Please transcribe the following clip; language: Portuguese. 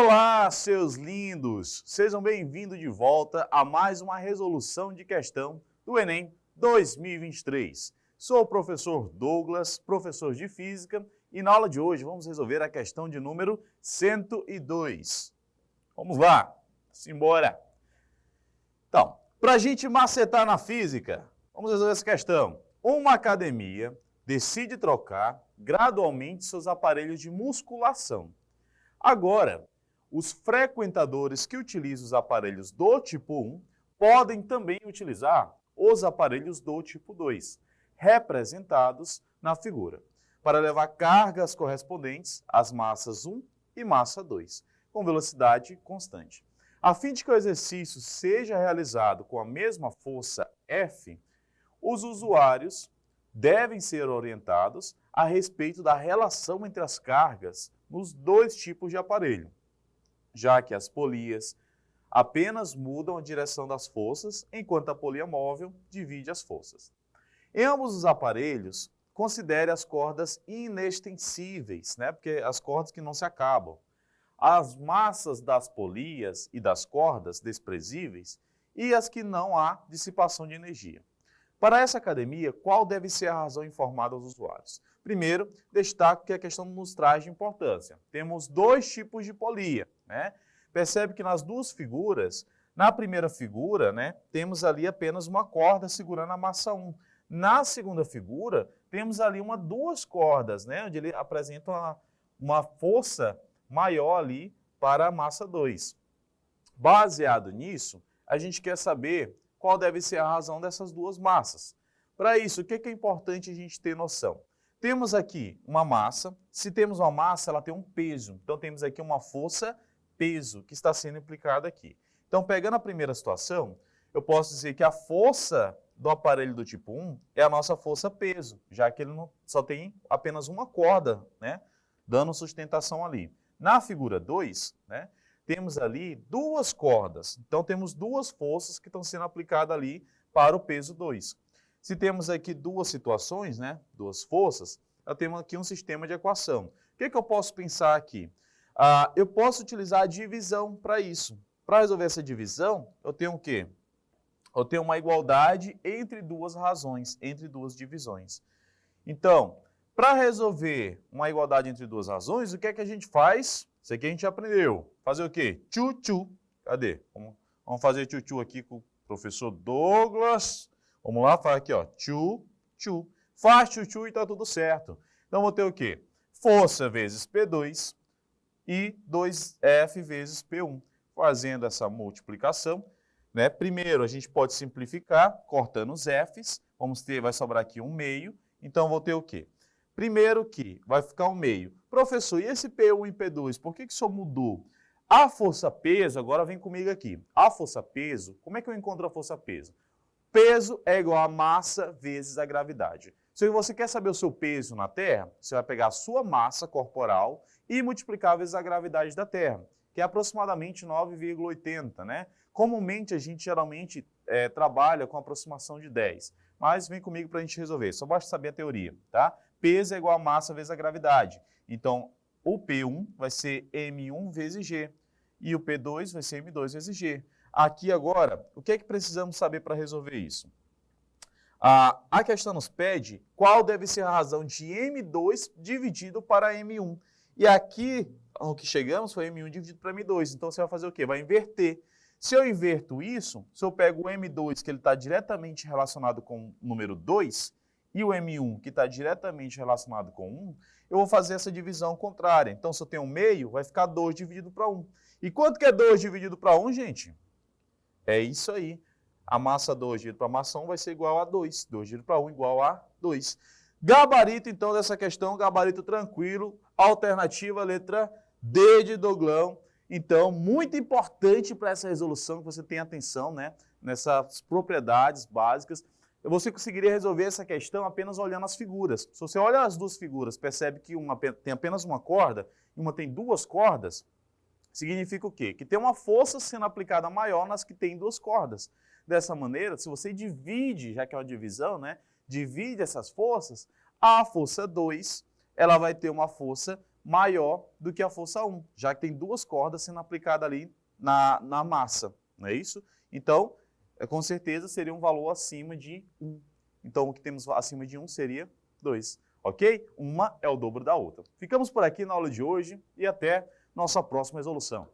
Olá, seus lindos! Sejam bem-vindos de volta a mais uma resolução de questão do Enem 2023. Sou o professor Douglas, professor de Física, e na aula de hoje vamos resolver a questão de número 102. Vamos lá, simbora! Então, para a gente macetar na física, vamos resolver essa questão. Uma academia decide trocar gradualmente seus aparelhos de musculação. Agora, os frequentadores que utilizam os aparelhos do tipo 1 podem também utilizar os aparelhos do tipo 2, representados na figura, para levar cargas correspondentes às massas 1 e massa 2, com velocidade constante. A fim de que o exercício seja realizado com a mesma força F, os usuários devem ser orientados a respeito da relação entre as cargas nos dois tipos de aparelho, já que as polias apenas mudam a direção das forças, enquanto a polia móvel divide as forças. Em ambos os aparelhos, considere as cordas inextensíveis, porque as cordas que não se acabam, as massas das polias e das cordas desprezíveis e as que não há dissipação de energia. Para essa academia, qual deve ser a razão informada aos usuários? Primeiro, destaco que a questão nos traz de importância. Temos dois tipos de polia. Percebe que nas duas figuras, na primeira figura, temos ali apenas uma corda segurando a massa 1. Na segunda figura, temos ali duas cordas, onde ele apresenta uma força maior ali para a massa 2. Baseado nisso, a gente quer saber qual deve ser a razão dessas duas massas. Para isso, o que é importante a gente ter noção? Temos aqui uma massa, se temos uma massa, ela tem um peso. Então, temos aqui uma força-peso que está sendo aplicada aqui. Então, pegando a primeira situação, eu posso dizer que a força do aparelho do tipo 1 é a nossa força-peso, já que ele só tem apenas uma corda, dando sustentação ali. Na figura 2, temos ali duas cordas. Então, temos duas forças que estão sendo aplicadas ali para o peso 2. Se temos aqui duas situações, duas forças, eu tenho aqui um sistema de equação. O que eu posso pensar aqui? Eu posso utilizar a divisão para isso. Para resolver essa divisão, eu tenho o quê? Eu tenho uma igualdade entre duas razões, entre duas divisões. Então, para resolver uma igualdade entre duas razões, o que é que a gente faz? Isso aqui a gente aprendeu. Fazer o quê? Tchu-tchu. Cadê? Vamos fazer tchu-tchu aqui com o professor Douglas. Vamos lá, faz aqui, ó. Tchu-tchu. Faz tchu-tchu e tá tudo certo. Então, vou ter o quê? Força vezes P2 e 2F vezes P1. Fazendo essa multiplicação, primeiro, a gente pode simplificar, cortando os Fs. Vai sobrar aqui 1/2. Então, vou ter o quê? Primeiro que vai ficar 1/2. Professor, e esse P1 e P2, por que só mudou? A força-peso, agora vem comigo aqui. A força-peso, como é que eu encontro a força-peso? Peso é igual a massa vezes a gravidade. Se você quer saber o seu peso na Terra, você vai pegar a sua massa corporal e multiplicar vezes a gravidade da Terra, que é aproximadamente 9,80, Comumente, a gente geralmente trabalha com aproximação de 10. Mas vem comigo para a gente resolver, só basta saber a teoria, tá? Peso é igual a massa vezes a gravidade. Então, o P1 vai ser M1 vezes G e o P2 vai ser M2 vezes G. Aqui agora, o que é que precisamos saber para resolver isso? A questão nos pede qual deve ser a razão de M2 dividido para M1. E aqui, ao que chegamos, foi M1 dividido para M2. Então, você vai fazer o quê? Vai inverter. Se eu inverto isso, se eu pego o M2, que ele está diretamente relacionado com o número 2, e o M1, que está diretamente relacionado com 1, eu vou fazer essa divisão contrária. Então, se eu tenho 1/2, vai ficar 2 dividido para 1. E quanto que é 2 dividido para 1, gente? É isso aí. A massa 2 dividido para a massa 1 vai ser igual a 2. 2 dividido para 1 igual a 2. Gabarito, então, dessa questão, gabarito tranquilo. Alternativa, letra D de Douglão. Então, muito importante para essa resolução que você tenha atenção, nessas propriedades básicas. Você conseguiria resolver essa questão apenas olhando as figuras. Se você olha as duas figuras, percebe que uma tem apenas uma corda e uma tem duas cordas, significa o quê? Que tem uma força sendo aplicada maior nas que tem duas cordas. Dessa maneira, se você divide, já que é uma divisão, divide essas forças, a força 2, ela vai ter uma força maior do que a força 1, já que tem duas cordas sendo aplicadas ali na massa, não é isso? Então, com certeza seria um valor acima de 1. Então, o que temos acima de 1 seria 2, ok? Uma é o dobro da outra. Ficamos por aqui na aula de hoje e até nossa próxima resolução.